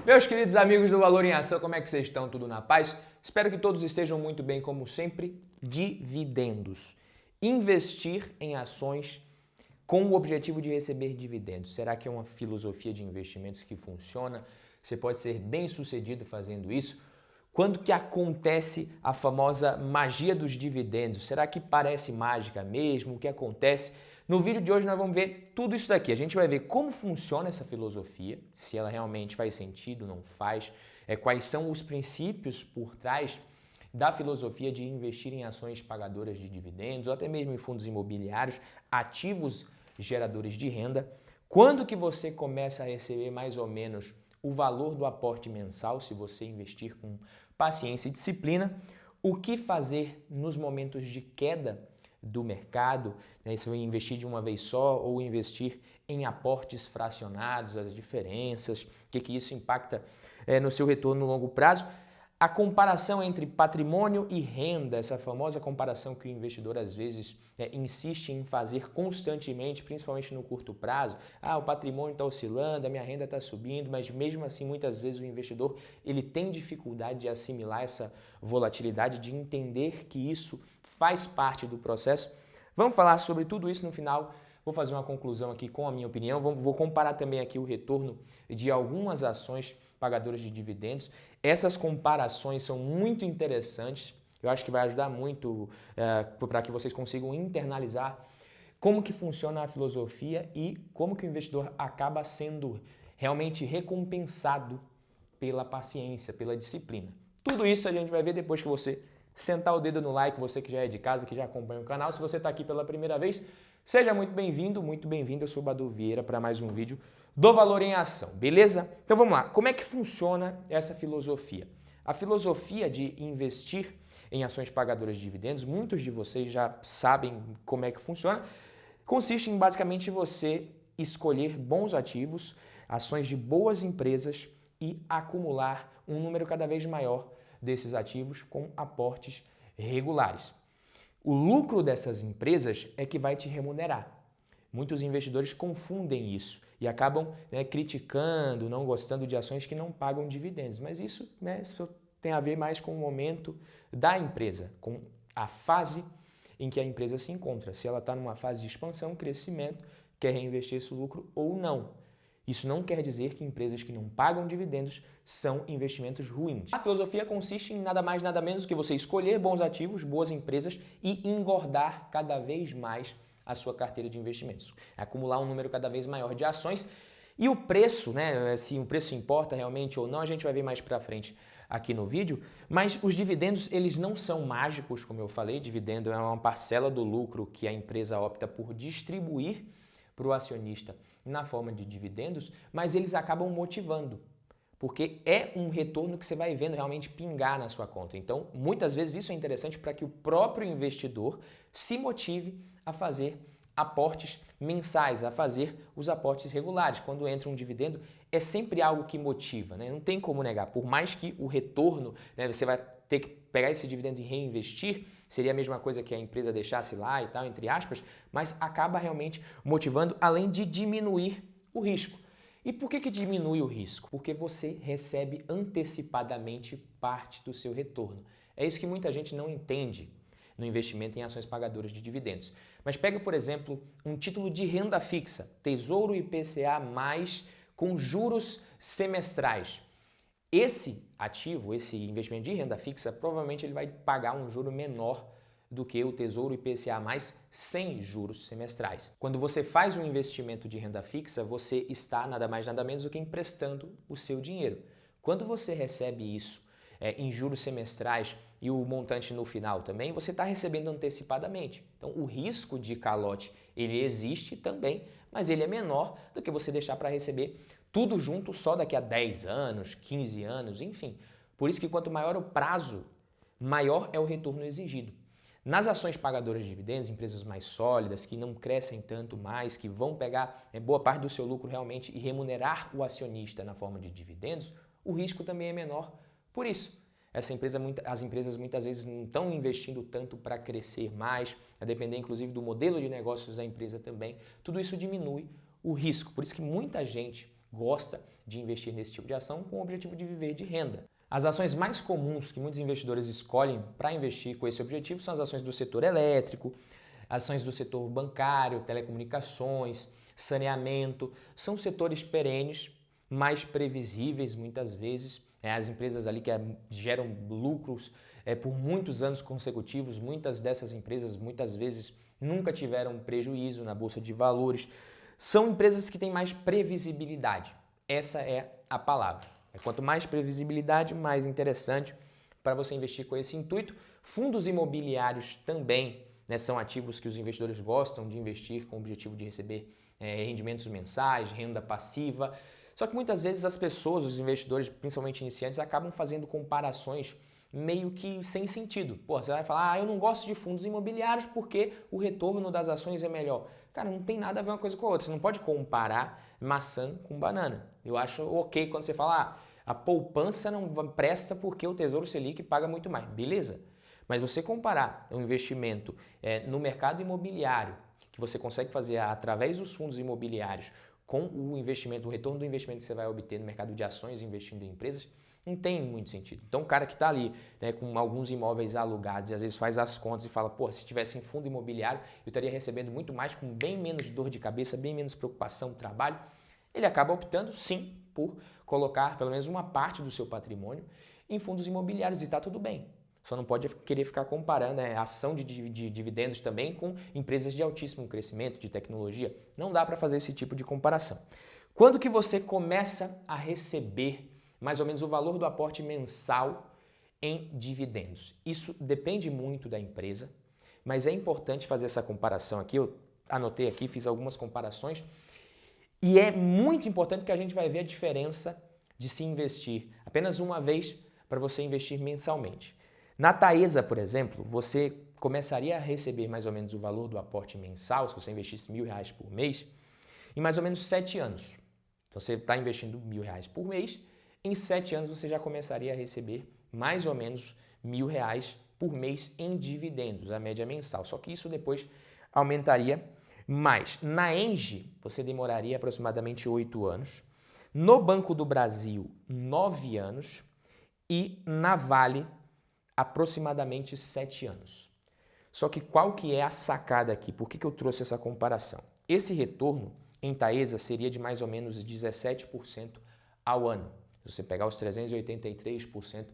Meus queridos amigos do Valor em Ação, como é que vocês estão? Tudo na paz? Espero que todos estejam muito bem, como sempre. Dividendos. Investir em ações com o objetivo de receber dividendos. Será que é uma filosofia de investimentos que funciona? Você pode ser bem-sucedido fazendo isso? Quando que acontece a famosa magia dos dividendos? Será que parece mágica mesmo? O que acontece? No vídeo de hoje nós vamos ver tudo isso daqui. A gente vai ver como funciona essa filosofia, se ela realmente faz sentido, não faz, quais são os princípios por trás da filosofia de investir em ações pagadoras de dividendos, ou até mesmo em fundos imobiliários, ativos geradores de renda. Quando que você começa a receber mais ou menos o valor do aporte mensal, se você investir com paciência e disciplina? O que fazer nos momentos de queda do mercado, né? Se eu investir de uma vez só ou investir em aportes fracionados, as diferenças, o que isso impacta no seu retorno no longo prazo. A comparação entre patrimônio e renda, essa famosa comparação que o investidor às vezes insiste em fazer constantemente, principalmente no curto prazo. O patrimônio está oscilando, a minha renda está subindo, mas mesmo assim muitas vezes o investidor ele tem dificuldade de assimilar essa volatilidade, de entender que isso faz parte do processo. Vamos falar sobre tudo isso no final. Vou fazer uma conclusão aqui com a minha opinião. Vou comparar também aqui o retorno de algumas ações pagadoras de dividendos. Essas comparações são muito interessantes. Eu acho que vai ajudar muito para que vocês consigam internalizar como que funciona a filosofia e como que o investidor acaba sendo realmente recompensado pela paciência, pela disciplina. Tudo isso a gente vai ver depois que você sentar o dedo no like, você que já é de casa, que já acompanha o canal. Se você está aqui pela primeira vez, seja muito bem-vindo, muito bem-vindo. Eu sou o Badu Vieira para mais um vídeo do Valor em Ação, beleza? Então vamos lá, como é que funciona essa filosofia? A filosofia de investir em ações pagadoras de dividendos, muitos de vocês já sabem como é que funciona, consiste em basicamente você escolher bons ativos, ações de boas empresas e acumular um número cada vez maior desses ativos com aportes regulares. O lucro dessas empresas é que vai te remunerar. Muitos investidores confundem isso e acabam criticando, não gostando de ações que não pagam dividendos. Mas isso tem a ver mais com o momento da empresa, com a fase em que a empresa se encontra. Se ela está numa fase de expansão, crescimento, quer reinvestir esse lucro ou não. Isso não quer dizer que empresas que não pagam dividendos são investimentos ruins. A filosofia consiste em nada mais, nada menos do que você escolher bons ativos, boas empresas e engordar cada vez mais a sua carteira de investimentos. Acumular um número cada vez maior de ações e o preço, se o preço importa realmente ou não, a gente vai ver mais para frente aqui no vídeo, mas os dividendos eles não são mágicos, como eu falei. Dividendo é uma parcela do lucro que a empresa opta por distribuir para o acionista na forma de dividendos, mas eles acabam motivando, porque é um retorno que você vai vendo realmente pingar na sua conta. Então, muitas vezes isso é interessante para que o próprio investidor se motive a fazer aportes mensais, a fazer os aportes regulares. Quando entra um dividendo, é sempre algo que motiva, né? Não tem como negar. Por mais que o retorno, você vai ter que pegar esse dividendo e reinvestir, seria a mesma coisa que a empresa deixasse lá e tal, entre aspas, mas acaba realmente motivando, além de diminuir o risco. E por que diminui o risco? Porque você recebe antecipadamente parte do seu retorno. É isso que muita gente não entende no investimento em ações pagadoras de dividendos. Mas pega, por exemplo, um título de renda fixa, Tesouro IPCA+, com juros semestrais. Esse ativo, esse investimento de renda fixa, provavelmente ele vai pagar um juro menor do que o Tesouro IPCA+, sem juros semestrais. Quando você faz um investimento de renda fixa, você está nada mais nada menos do que emprestando o seu dinheiro. Quando você recebe isso em juros semestrais e o montante no final também, você está recebendo antecipadamente. Então o risco de calote ele existe também, mas ele é menor do que você deixar para receber tudo junto só daqui a 10 anos, 15 anos, enfim. Por isso que quanto maior o prazo, maior é o retorno exigido. Nas ações pagadoras de dividendos, empresas mais sólidas, que não crescem tanto mais, que vão pegar boa parte do seu lucro realmente e remunerar o acionista na forma de dividendos, o risco também é menor. Por isso, as empresas muitas vezes não estão investindo tanto para crescer mais, a depender inclusive do modelo de negócios da empresa também. Tudo isso diminui o risco. Por isso que muita gente gosta de investir nesse tipo de ação com o objetivo de viver de renda. As ações mais comuns que muitos investidores escolhem para investir com esse objetivo são as ações do setor elétrico, ações do setor bancário, telecomunicações, saneamento. São setores perenes, mais previsíveis muitas vezes. As empresas ali que geram lucros por muitos anos consecutivos, muitas dessas empresas muitas vezes nunca tiveram prejuízo na bolsa de valores. São empresas que têm mais previsibilidade. Essa é a palavra. Quanto mais previsibilidade, mais interessante para você investir com esse intuito. Fundos imobiliários também, né, são ativos que os investidores gostam de investir com o objetivo de receber rendimentos mensais, renda passiva. Só que muitas vezes as pessoas, os investidores, principalmente iniciantes, acabam fazendo comparações meio que sem sentido. Pô, você vai falar, eu não gosto de fundos imobiliários porque o retorno das ações é melhor. Cara, não tem nada a ver uma coisa com a outra. Você não pode comparar maçã com banana. Eu acho ok quando você fala, a poupança não presta porque o Tesouro Selic paga muito mais. Beleza. Mas você comparar um investimento no mercado imobiliário, que você consegue fazer através dos fundos imobiliários, com o investimento, o retorno do investimento que você vai obter no mercado de ações investindo em empresas, não tem muito sentido. Então o cara que está ali, né, com alguns imóveis alugados e às vezes faz as contas e fala, pô, se tivesse em fundo imobiliário eu estaria recebendo muito mais, com bem menos dor de cabeça, bem menos preocupação, trabalho. Ele acaba optando sim por colocar pelo menos uma parte do seu patrimônio em fundos imobiliários e está tudo bem. Só não pode querer ficar comparando a ação de dividendos também com empresas de altíssimo crescimento, de tecnologia. Não dá para fazer esse tipo de comparação. Quando que você começa a receber mais ou menos o valor do aporte mensal em dividendos? Isso depende muito da empresa, mas é importante fazer essa comparação aqui. Eu anotei aqui, fiz algumas comparações e é muito importante que a gente vai ver a diferença de se investir apenas uma vez para você investir mensalmente. Na Taesa, por exemplo, você começaria a receber mais ou menos o valor do aporte mensal, se você investisse R$1.000 por mês, em mais ou menos 7 anos. Então você está investindo R$1.000 por mês, em 7 anos você já começaria a receber mais ou menos R$1.000 por mês em dividendos, a média mensal. Só que isso depois aumentaria mais. Na Engie, você demoraria aproximadamente 8 anos. No Banco do Brasil, 9 anos. E na Vale, aproximadamente 7 anos. Só que qual que é a sacada aqui? Por que eu trouxe essa comparação? Esse retorno em Taesa seria de mais ou menos 17% ao ano. Se você pegar os 383%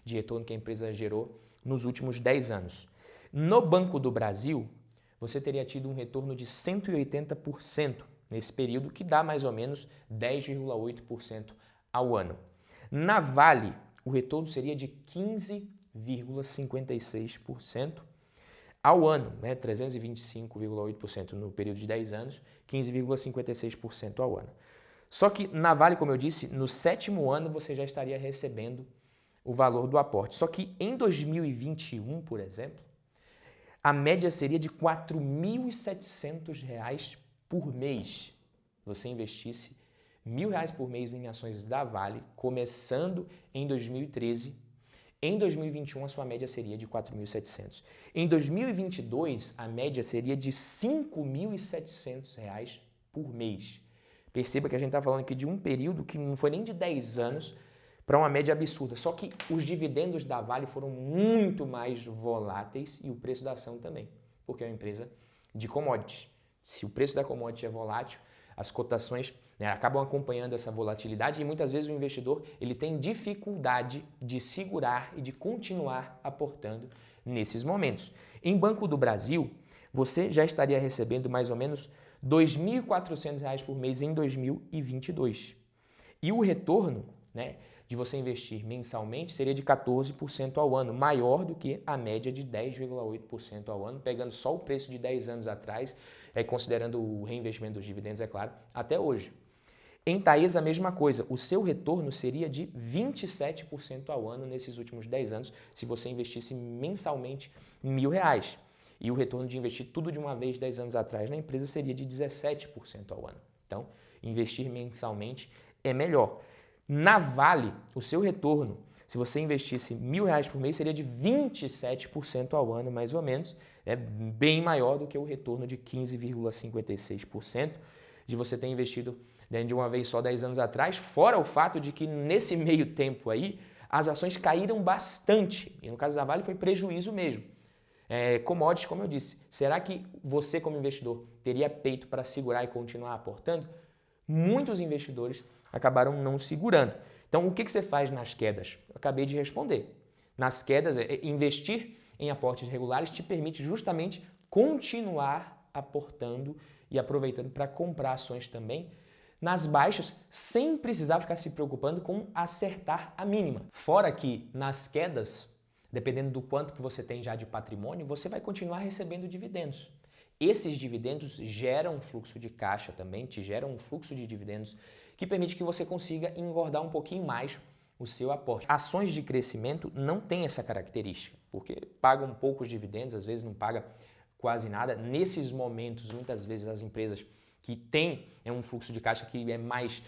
de retorno que a empresa gerou nos últimos 10 anos. No Banco do Brasil, você teria tido um retorno de 180% nesse período, que dá mais ou menos 10,8% ao ano. Na Vale, o retorno seria de 15,56% ao ano, né? 325,8% no período de 10 anos, 15,56% ao ano. Só que na Vale, como eu disse, no 7º ano você já estaria recebendo o valor do aporte. Só que em 2021, por exemplo, a média seria de R$ 4.700 por mês. Você investisse R$1.000 por mês em ações da Vale, começando em 2013. Em 2021, a sua média seria de 4.700. Em 2022, a média seria de R$ 5.700 por mês. Perceba que a gente está falando aqui de um período que não foi nem de 10 anos para uma média absurda. Só que os dividendos da Vale foram muito mais voláteis e o preço da ação também, porque é uma empresa de commodities. Se o preço da commodity é volátil, as cotações acabam acompanhando essa volatilidade e muitas vezes o investidor ele tem dificuldade de segurar e de continuar aportando nesses momentos. Em Banco do Brasil, você já estaria recebendo mais ou menos R$ 2.400 por mês em 2022. E o retorno, de você investir mensalmente seria de 14% ao ano, maior do que a média de 10,8% ao ano, pegando só o preço de 10 anos atrás, considerando o reinvestimento dos dividendos, é claro, até hoje. Em Taesa, a mesma coisa, o seu retorno seria de 27% ao ano nesses últimos 10 anos, se você investisse mensalmente R$1.000. E o retorno de investir tudo de uma vez 10 anos atrás na empresa seria de 17% ao ano. Então, investir mensalmente é melhor. Na Vale, o seu retorno, se você investisse R$1.000 por mês, seria de 27% ao ano, mais ou menos. É bem maior do que o retorno de 15,56% de você ter investido de uma vez só 10 anos atrás, fora o fato de que nesse meio tempo aí, as ações caíram bastante, e no caso da Vale foi prejuízo mesmo. Commodities, como eu disse, será que você como investidor teria peito para segurar e continuar aportando? Muitos investidores acabaram não segurando. Então, o que você faz nas quedas? Eu acabei de responder. Nas quedas, investir em aportes regulares te permite justamente continuar aportando e aproveitando para comprar ações também nas baixas, sem precisar ficar se preocupando com acertar a mínima. Fora que nas quedas, dependendo do quanto que você tem já de patrimônio, você vai continuar recebendo dividendos. Esses dividendos geram um fluxo de caixa também, te geram um fluxo de dividendos que permite que você consiga engordar um pouquinho mais o seu aporte. Ações de crescimento não têm essa característica, porque pagam poucos dividendos, às vezes não paga quase nada. Nesses momentos, muitas vezes as empresas que têm um fluxo de caixa que é mais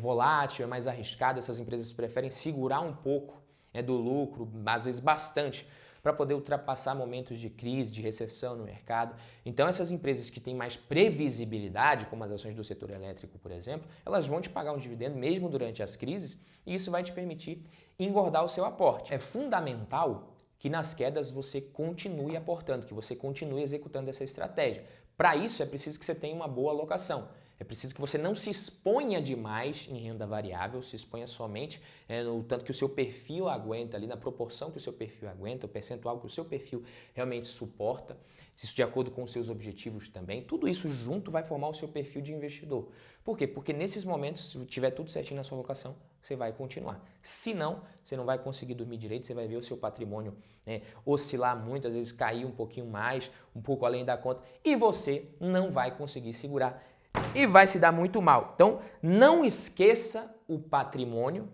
volátil, é mais arriscado, essas empresas preferem segurar um pouco do lucro, às vezes bastante, para poder ultrapassar momentos de crise, de recessão no mercado. Então essas empresas que têm mais previsibilidade, como as ações do setor elétrico, por exemplo, elas vão te pagar um dividendo mesmo durante as crises e isso vai te permitir engordar o seu aporte. É fundamental que nas quedas você continue aportando, que você continue executando essa estratégia. Para isso é preciso que você tenha uma boa alocação. É preciso que você não se exponha demais em renda variável, se exponha somente no tanto que o seu perfil aguenta, ali na proporção que o seu perfil aguenta, o percentual que o seu perfil realmente suporta, isso de acordo com os seus objetivos também. Tudo isso junto vai formar o seu perfil de investidor. Por quê? Porque nesses momentos, se tiver tudo certinho na sua alocação, você vai continuar. Se não, você não vai conseguir dormir direito, você vai ver o seu patrimônio oscilar muito, às vezes cair um pouquinho mais, um pouco além da conta, e você não vai conseguir segurar e vai se dar muito mal. Então, não esqueça o patrimônio,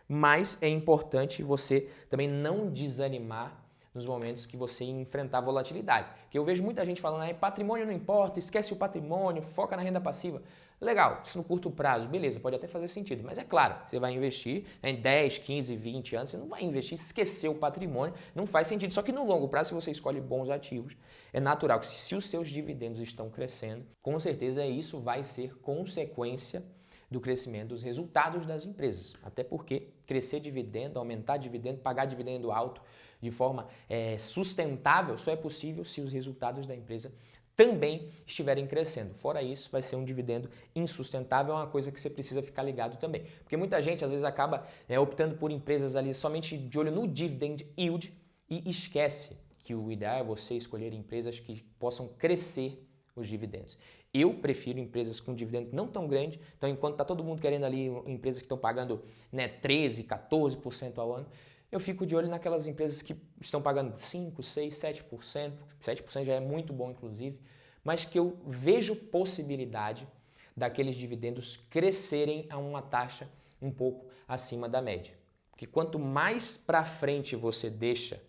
mas é importante você também não desanimar nos momentos que você enfrentar volatilidade. Porque eu vejo muita gente falando, patrimônio não importa, esquece o patrimônio, foca na renda passiva. Legal, isso no curto prazo, beleza, pode até fazer sentido, mas é claro, você vai investir em 10, 15, 20 anos, você não vai investir, esquecer o patrimônio, não faz sentido. Só que no longo prazo, se você escolhe bons ativos, é natural que se os seus dividendos estão crescendo, com certeza isso vai ser consequência do crescimento dos resultados das empresas. Até porque crescer dividendo, aumentar dividendo, pagar dividendo alto de forma sustentável só é possível se os resultados da empresa também estiverem crescendo. Fora isso, vai ser um dividendo insustentável, é uma coisa que você precisa ficar ligado também. Porque muita gente às vezes acaba optando por empresas ali somente de olho no dividend yield e esquece que o ideal é você escolher empresas que possam crescer os dividendos. Eu prefiro empresas com dividendo não tão grande, então enquanto está todo mundo querendo ali empresas que estão pagando 13%, 14% ao ano, eu fico de olho naquelas empresas que estão pagando 5%, 6%, 7%, 7% já é muito bom inclusive, mas que eu vejo possibilidade daqueles dividendos crescerem a uma taxa um pouco acima da média. Porque quanto mais para frente você deixa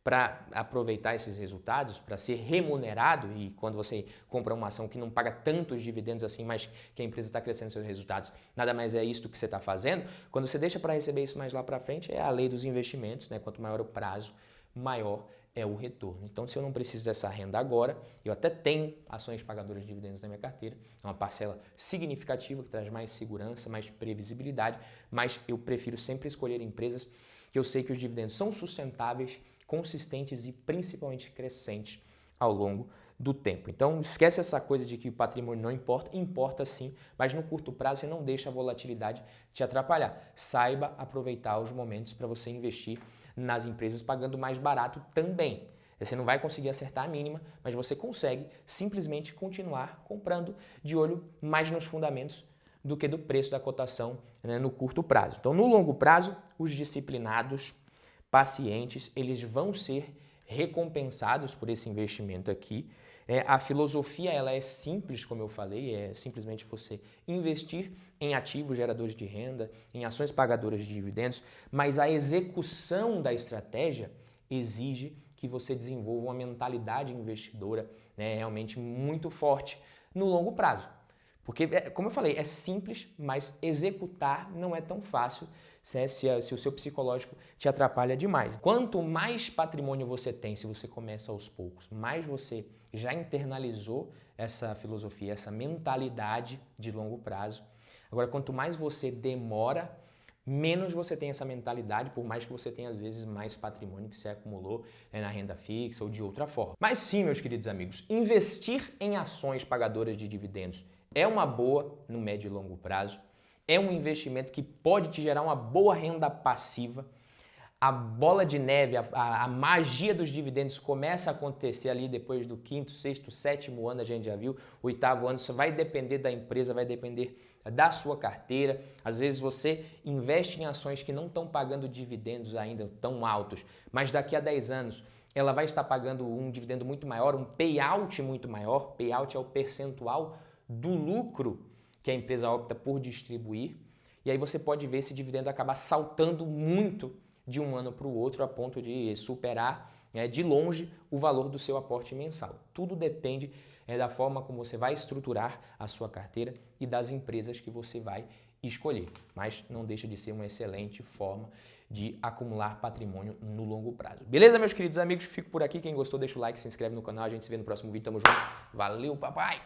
para aproveitar esses resultados, para ser remunerado, e quando você compra uma ação que não paga tantos dividendos assim, mas que a empresa está crescendo seus resultados, nada mais é isso que você está fazendo, quando você deixa para receber isso mais lá para frente, é a lei dos investimentos, né? Quanto maior o prazo, maior é o retorno. Então, se eu não preciso dessa renda agora, eu até tenho ações pagadoras de dividendos na minha carteira, é uma parcela significativa que traz mais segurança, mais previsibilidade, mas eu prefiro sempre escolher empresas que eu sei que os dividendos são sustentáveis, consistentes e principalmente crescentes ao longo do tempo. Então, esquece essa coisa de que o patrimônio não importa, importa sim, mas no curto prazo você não deixa a volatilidade te atrapalhar. Saiba aproveitar os momentos para você investir nas empresas pagando mais barato também. Você não vai conseguir acertar a mínima, mas você consegue simplesmente continuar comprando de olho mais nos fundamentos do que do preço da cotação, né, no curto prazo. Então, no longo prazo, os disciplinados, pacientes, eles vão ser recompensados por esse investimento aqui. A filosofia ela é simples, como eu falei, é simplesmente você investir em ativos geradores de renda, em ações pagadoras de dividendos, mas a execução da estratégia exige que você desenvolva uma mentalidade investidora, né, realmente muito forte no longo prazo. Porque, como eu falei, é simples, mas executar não é tão fácil se o seu psicológico te atrapalha demais. Quanto mais patrimônio você tem, se você começa aos poucos, mais você já internalizou essa filosofia, essa mentalidade de longo prazo, Agora, quanto mais você demora, menos você tem essa mentalidade, por mais que você tenha, às vezes, mais patrimônio que você acumulou na renda fixa ou de outra forma. Mas sim, meus queridos amigos, investir em ações pagadoras de dividendos é uma boa no médio e longo prazo, é um investimento que pode te gerar uma boa renda passiva. A bola de neve, a magia dos dividendos começa a acontecer ali depois do quinto, sexto, sétimo ano, a gente já viu, oitavo ano, isso vai depender da empresa, vai depender da sua carteira. Às vezes você investe em ações que não estão pagando dividendos ainda tão altos, mas daqui a 10 anos ela vai estar pagando um dividendo muito maior, um payout muito maior. Payout é o percentual do lucro que a empresa opta por distribuir. E aí você pode ver esse dividendo acabar saltando muito de um ano para o outro a ponto de superar de longe o valor do seu aporte mensal. Tudo depende da forma como você vai estruturar a sua carteira e das empresas que você vai escolher. Mas não deixa de ser uma excelente forma de acumular patrimônio no longo prazo. Beleza, meus queridos amigos? Fico por aqui. Quem gostou, deixa o like, se inscreve no canal. A gente se vê no próximo vídeo. Tamo junto. Valeu, papai!